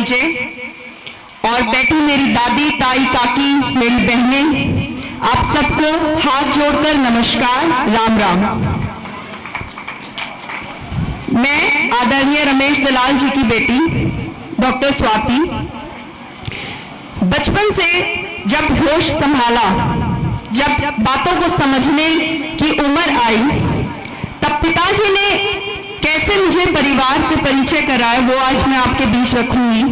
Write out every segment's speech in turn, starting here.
भतीजे और बैठी मेरी दादी, ताई, काकी, मेरी बहनें, आप सबको हाथ जोड़कर नमस्कार, राम राम। मैं आदरणीय रमेश दलाल जी की बेटी डॉक्टर स्वाति, बचपन से जब होश संभाला, जब बातों को समझने की उम्र आई, तब पिताजी ने कैसे मुझे परिवार से परिचय कराया वो आज मैं आपके बीच रखूंगी।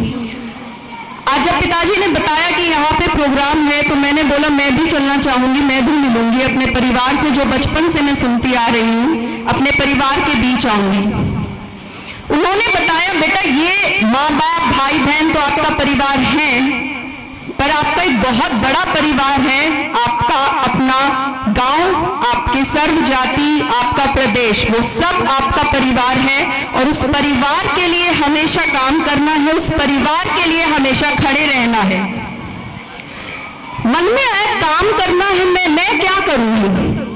आज जब पिताजी ने बताया कि यहाँ पे प्रोग्राम है तो मैंने बोला मैं भी चलना चाहूंगी, मैं भी मिलूंगी अपने परिवार से, जो बचपन से मैं सुनती आ रही हूँ, अपने परिवार के बीच आऊंगी। उन्होंने बताया बेटा ये माँ बाप भाई बहन तो आपका परिवार है, पर आपका एक बहुत बड़ा परिवार है, आपका अपना गांव, आपके सर्व जाति, आपका प्रदेश, वो सब आपका परिवार है और उस परिवार के लिए हमेशा काम करना है, उस परिवार के लिए हमेशा खड़े रहना है। मन में आया काम करना है, मैं क्या करूंगी,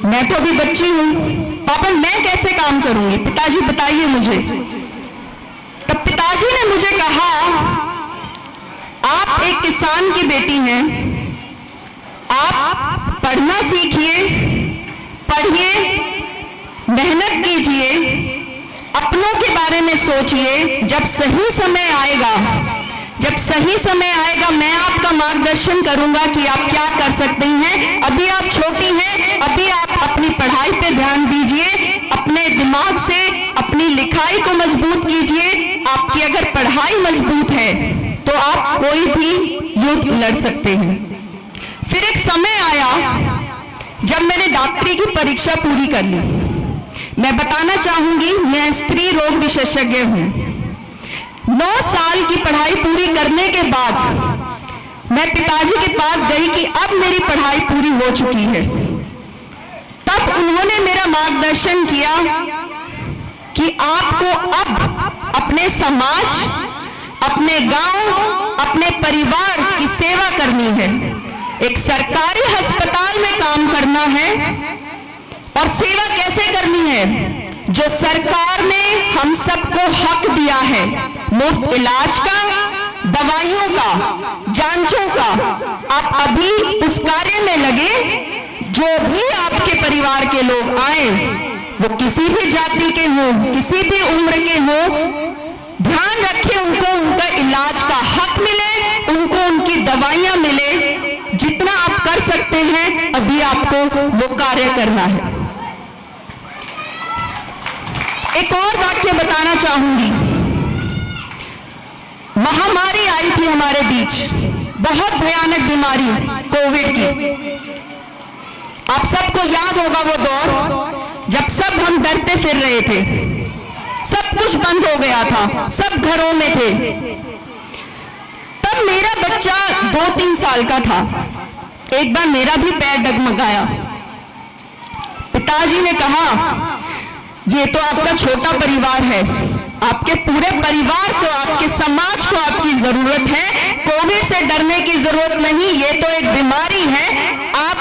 मैं तो अभी बच्ची हूं, पापा मैं कैसे काम करूंगी, पिताजी बताइए मुझे। तब पिताजी ने मुझे कहा आप एक किसान की बेटी हैं, आप पढ़ना सीखिए, पढ़िए, मेहनत कीजिए, अपनों के बारे में सोचिए, जब सही समय आएगा मैं आपका मार्गदर्शन करूंगा कि आप क्या कर सकते हैं। अभी आप छोटी हैं, अभी आप अपनी पढ़ाई पे ध्यान दीजिए, अपने दिमाग से अपनी लिखाई को मजबूत कीजिए। आपकी अगर पढ़ाई मजबूत है तो आप कोई भी युद्ध लड़ सकते हैं। फिर एक समय आया जब मैंने डॉक्टरी की परीक्षा पूरी कर ली। मैं बताना चाहूंगी मैं स्त्री रोग विशेषज्ञ हूं। 9 साल की पढ़ाई पूरी करने के बाद मैं पिताजी के पास गई कि अब मेरी पढ़ाई पूरी हो चुकी है। तब उन्होंने मेरा मार्गदर्शन किया कि आपको अब अपने समाज, अपने गांव, अपने परिवार की सेवा करनी है। एक सरकारी अस्पताल में काम करना है और सेवा कैसे करनी है? जो सरकार ने हम सबको हक दिया है, मुफ्त इलाज का, दवाइयों का, जांचों का, आप अभी उस कार्य में लगे। जो भी आपके परिवार के लोग आए, वो किसी भी जाति के हो, किसी भी उम्र के हो, ध्यान रखिए उनको उनका इलाज का हक मिले, उनको उनकी दवाइयां मिले। जितना आप कर सकते हैं अभी आपको वो कार्य करना है। एक और वाक्य बताना चाहूंगी। महामारी आई थी हमारे बीच, बहुत भयानक बीमारी कोविड की। आप सबको याद होगा वो दौर जब सब हम डरते फिर रहे थे, सब कुछ बंद हो गया था, सब घरों में थे। तब मेरा बच्चा 2-3 साल का था। एक बार मेरा भी पैर डगमगाया। पिताजी ने कहा ये तो आपका छोटा परिवार है, आपके पूरे परिवार को, आपके समाज को आपकी जरूरत है। कोविड से डरने की जरूरत नहीं, ये तो एक बीमारी है। आप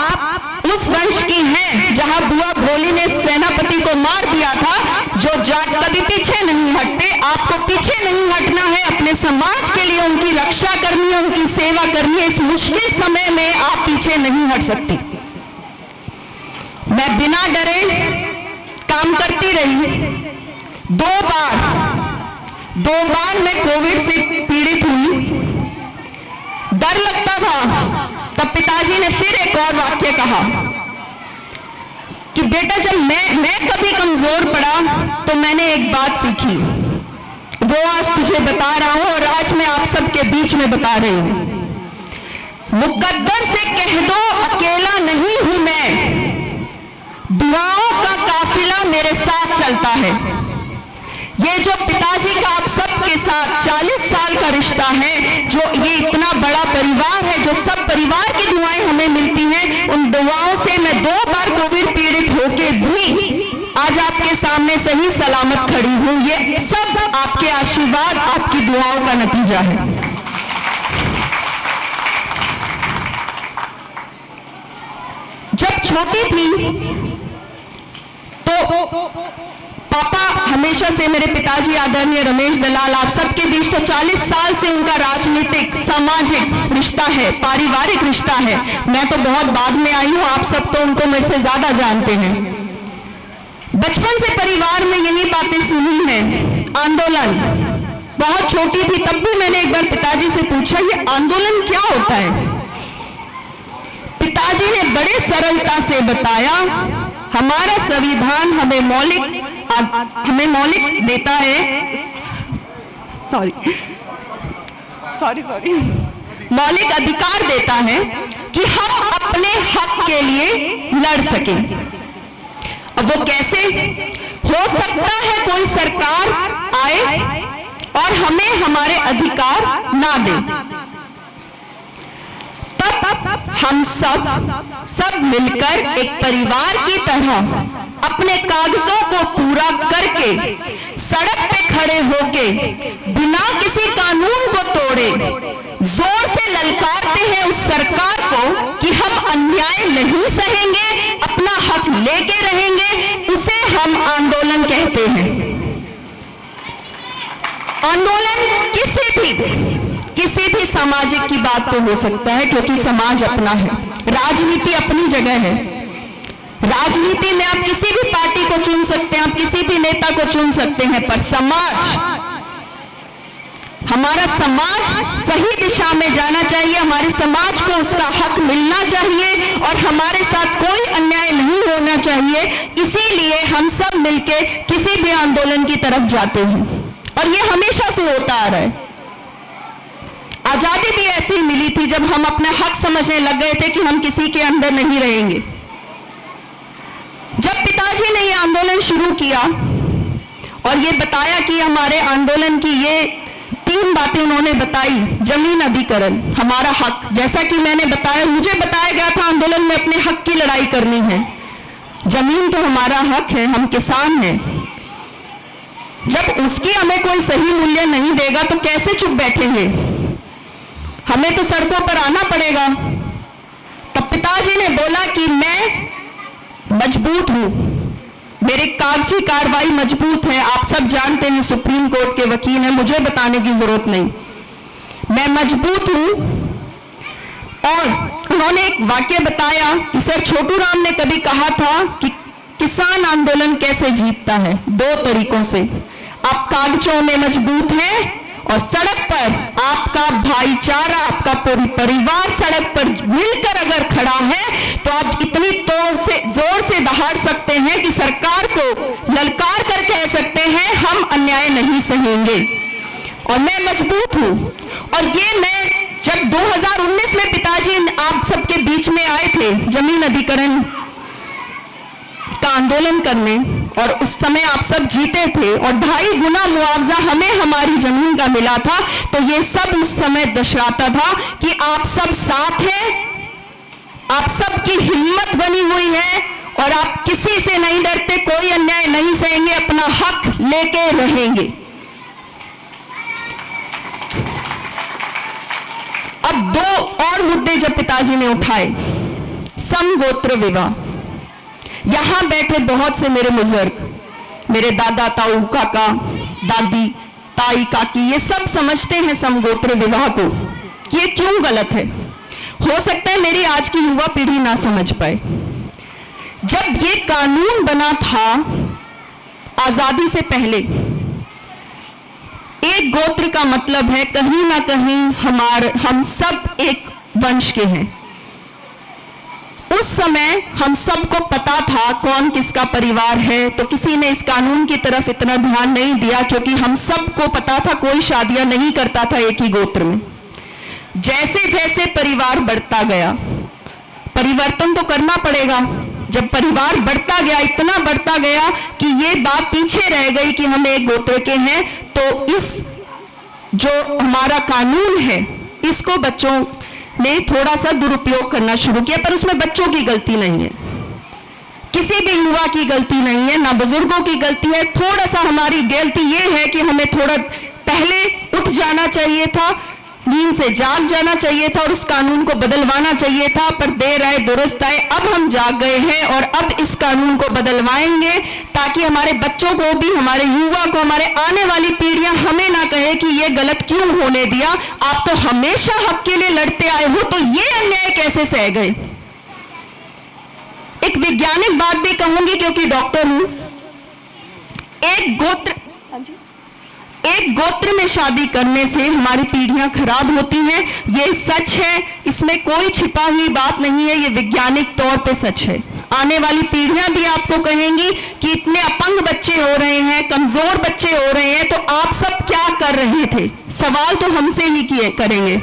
उस वंश की हैं जहां बुआ भोली ने सेनापति को मार दिया था, जो जाट कभी पीछे नहीं हटते। आपको पीछे नहीं हटना है, अपने समाज के लिए उनकी रक्षा करनी है, उनकी सेवा करनी है। इस मुश्किल समय में आप पीछे नहीं हट सकती। मैं बिना डरे काम करती रही। 2 बार मैं कोविड से पीड़ित हुई, डर लगता था। तब पिताजी ने फिर एक और वाक्य कहा कि बेटा जब मैं कभी कमजोर पड़ा तो मैंने एक बात सीखी, वो आज तुझे बता रहा हूं और आज मैं आप सबके बीच में बता रही हूं। मुकद्दर से कह दो अकेला नहीं हूं मैं, दुआओं का काफिला मेरे साथ चलता है। ये जो पिताजी का आप सबके साथ 40 साल का रिश्ता है, जो ये इतना बड़ा परिवार है, जो सब परिवार की दुआएं हमें मिलती हैं, उन दुआओं से मैं 2 बार कोविड पीड़ित होके भी आज आपके सामने सही सलामत खड़ी हूं। ये सब आपके आशीर्वाद, आपकी दुआओं का नतीजा है। जब छोटी थी तो पापा हमेशा से मेरे पिताजी आदरणीय रमेश दलाल आप सबके बीच, तो 40 साल से उनका राजनीतिक सामाजिक रिश्ता है, पारिवारिक रिश्ता है। मैं तो बहुत बाद में आई हूं, आप सब तो उनको मेरे से ज्यादा जानते हैं। बचपन से परिवार में यही बातें सुनी हैं। आंदोलन, बहुत छोटी थी तब भी मैंने एक बार पिताजी से पूछा ये आंदोलन क्या होता है। पिताजी ने बड़े सरलता से बताया, हमारा संविधान हमें मौलिक देता है, मौलिक अधिकार देता है कि हम अपने हक के लिए लड़ सकें। अब वो कैसे हो सकता है? कोई सरकार आए और हमें हमारे अधिकार ना दे, तब हम सब मिलकर एक परिवार की तरह अपने कागजों को पूरा करके सड़क पे खड़े होके बिना किसी कानून को तोड़े जोर से ललकारते हैं उस सरकार को कि हम अन्याय नहीं सहेंगे, अपना हक लेके रहेंगे। उसे हम आंदोलन कहते हैं। आंदोलन किसी भी सामाजिक की बात तो हो सकता है, क्योंकि समाज अपना है, राजनीति अपनी जगह है। राजनीति में आप किसी भी पार्टी को चुन सकते हैं, आप किसी भी नेता को चुन सकते हैं, पर हमारा समाज सही दिशा में जाना चाहिए, हमारे समाज को उसका हक मिलना चाहिए और हमारे साथ कोई अन्याय नहीं होना चाहिए। इसीलिए हम सब मिलके किसी भी आंदोलन की तरफ जाते हैं और ये हमेशा से होता आ रहा है। आजादी भी ऐसे ही मिली थी जब हम अपना हक समझने लग गए थे कि हम किसी के अंदर नहीं रहेंगे। जब पिताजी ने ये आंदोलन शुरू किया और ये बताया कि हमारे आंदोलन की ये 3 बातें उन्होंने बताई, जमीन अधिग्रहण, हमारा हक, जैसा कि मैंने बताया, मुझे बताया गया था आंदोलन में अपने हक की लड़ाई करनी है। जमीन तो हमारा हक है, हम किसान हैं। जब उसकी हमें कोई सही मूल्य नहीं देगा तो कैसे चुप बैठेंगे, हमें तो सड़कों पर आना पड़ेगा। तब पिताजी ने बोला कि मैं मजबूत हूं, मेरी कागजी कार्रवाई मजबूत है। आप सब जानते हैं, सुप्रीम कोर्ट के वकील हैं, मुझे बताने की जरूरत नहीं, मैं मजबूत हूं। और उन्होंने एक वाक्य बताया कि सर छोटू राम ने कभी कहा था कि किसान आंदोलन कैसे जीतता है, 2 तरीकों से, आप कागजों में मजबूत हैं और सड़क पर आपका भाईचारा, आपका पूरी परिवार सड़क पर मिलकर अगर खड़ा है तो आप इतनी जोर से दहाड़ सकते हैं कि सरकार को ललकार कर कह सकते हैं हम अन्याय नहीं सहेंगे। और मैं मजबूत हूं। और ये मैं जब 2019 में पिताजी आप सबके बीच में आए थे जमीन अधिग्रहण का आंदोलन करने, और उस समय आप सब जीते थे और 2.5 गुना मुआवजा हमें हमारी जमीन का मिला था, तो ये सब उस समय दर्शाता था कि आप सब साथ हैं, आप सबकी हिम्मत बनी हुई है और आप किसी से नहीं डरते, कोई अन्याय नहीं सहेंगे, अपना हक लेके रहेंगे। अब 2 और मुद्दे जब पिताजी ने उठाए, समगोत्र विवाह। यहां बैठे बहुत से मेरे बुजुर्ग, मेरे दादा, ताऊ, काका, दादी, ताई, काकी, ये सब समझते हैं समगोत्र विवाह को कि ये क्यों गलत है। हो सकता है मेरी आज की युवा पीढ़ी ना समझ पाए। जब ये कानून बना था आजादी से पहले, एक गोत्र का मतलब है कहीं ना कहीं हम सब एक वंश के हैं। उस समय हम सबको पता था कौन किसका परिवार है, तो किसी ने इस कानून की तरफ इतना ध्यान नहीं दिया, क्योंकि हम सबको पता था कोई शादियां नहीं करता था एक ही गोत्र में। जैसे जैसे परिवार बढ़ता गया, परिवर्तन तो करना पड़ेगा। जब परिवार बढ़ता गया, इतना बढ़ता गया कि ये बात पीछे रह गई कि हम एक गोत्र के हैं, तो इस जो हमारा कानून है इसको बच्चों ने थोड़ा सा दुरुपयोग करना शुरू किया। पर उसमें बच्चों की गलती नहीं है, किसी भी युवा की गलती नहीं है, ना बुजुर्गों की गलती है। थोड़ा सा हमारी गलती ये है कि हमें थोड़ा पहले उठ जाना चाहिए था, नींद से जाग जाना चाहिए था और उस कानून को बदलवाना चाहिए था, पर देर आए दुरुस्त आए। अब हम जाग गए हैं और अब इस कानून को बदलवाएंगे ताकि हमारे बच्चों को भी, हमारे युवा को, हमारे आने वाली पीढ़ियां हमें ना कहे कि ये गलत क्यों होने दिया, आप तो हमेशा हक के लिए लड़ते आए हो, तो ये अन्याय कैसे सह गए। एक वैज्ञानिक बात भी कहूंगी क्योंकि डॉक्टर हूं। एक गोत्र में शादी करने से हमारी पीढ़ियां खराब होती हैं, ये सच है, इसमें कोई छिपा हुई बात नहीं है, ये वैज्ञानिक तौर पे सच है। आने वाली पीढ़ियां भी आपको कहेंगी कि इतने अपंग बच्चे हो रहे हैं, कमजोर बच्चे हो रहे हैं, तो आप सब क्या कर रहे थे, सवाल तो हमसे ही किए करेंगे।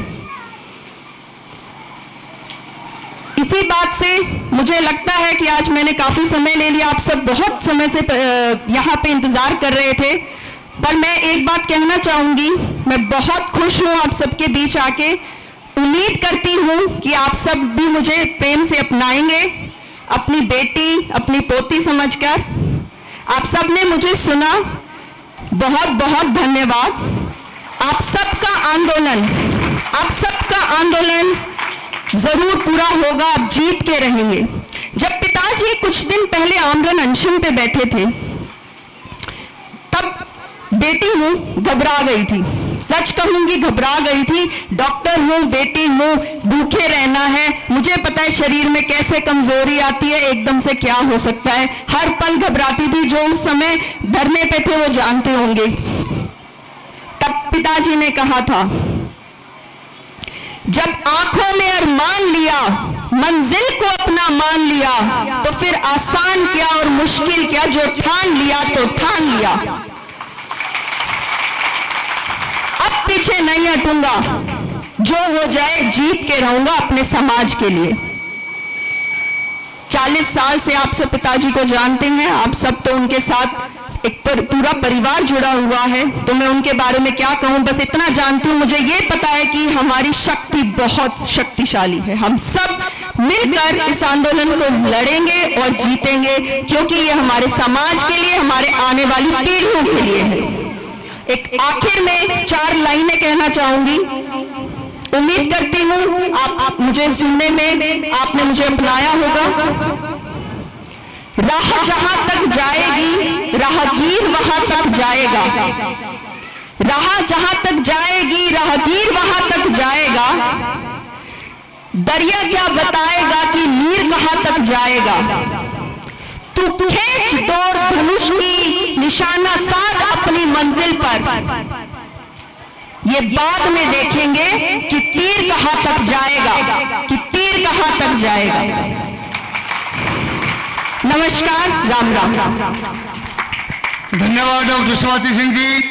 इसी बात से मुझे लगता है कि आज मैंने काफी समय ले लिया, आप सब बहुत समय से यहाँ पे इंतजार कर रहे थे, पर मैं एक बात कहना चाहूंगी, मैं बहुत खुश हूं आप सबके बीच आके। उम्मीद करती हूं कि आप सब भी मुझे प्रेम से अपनाएंगे, अपनी बेटी, अपनी पोती समझकर। आप सब ने मुझे सुना, बहुत बहुत धन्यवाद। आप सबका आंदोलन जरूर पूरा होगा, आप जीत के रहेंगे। जब पिताजी कुछ दिन पहले आमरण अनशन पे बैठे थे, तब बेटी हूं, घबरा गई थी, सच कहूंगी घबरा गई थी। डॉक्टर हूं, बेटी हूं, भूखे रहना है, मुझे पता है शरीर में कैसे कमजोरी आती है, एकदम से क्या हो सकता है, हर पल घबराती थी। जो उस समय धरने पे थे वो जानते होंगे। तब पिताजी ने कहा था, जब आंखों में अरमान लिया, मंजिल को अपना मान लिया, तो फिर आसान क्या और मुश्किल क्या, जो ठान लिया तो ठान लिया। अब पीछे नहीं हटूंगा, जो हो जाए जीत के रहूंगा अपने समाज के लिए। 40 साल से आप सब पिताजी को जानते हैं, आप सब तो उनके साथ एक पूरा परिवार जुड़ा हुआ है, तो मैं उनके बारे में क्या कहूं, बस इतना जानती हूं, मुझे ये पता है कि हमारी शक्ति बहुत शक्तिशाली है। हम सब मिलकर इस आंदोलन को लड़ेंगे और जीतेंगे, क्योंकि ये हमारे समाज के लिए, हमारे आने वाली पीढ़ियों के लिए है। एक आखिर में 4 लाइनें कहना चाहूंगी। उम्मीद करती हूं आप मुझे सुनने में आपने मुझे अपनाया होगा। राह जहां तक जाएगी, राहगीर वहां तक जाएगा। राह जहां तक जाएगी, राहगीर वहां तक जाएगा। दरिया क्या बताएगा कि नीर कहां तक जाएगा। तू खींच दौड़ धनुष की, निशाना साध अपनी मंजिल पर। ये बाद में देखेंगे कि तीर कहां तक जाएगा, कि तीर कहां तक जाएगा। नमस्कार, राम राम। धन्यवाद डॉक्टर स्वाति सिंह जी।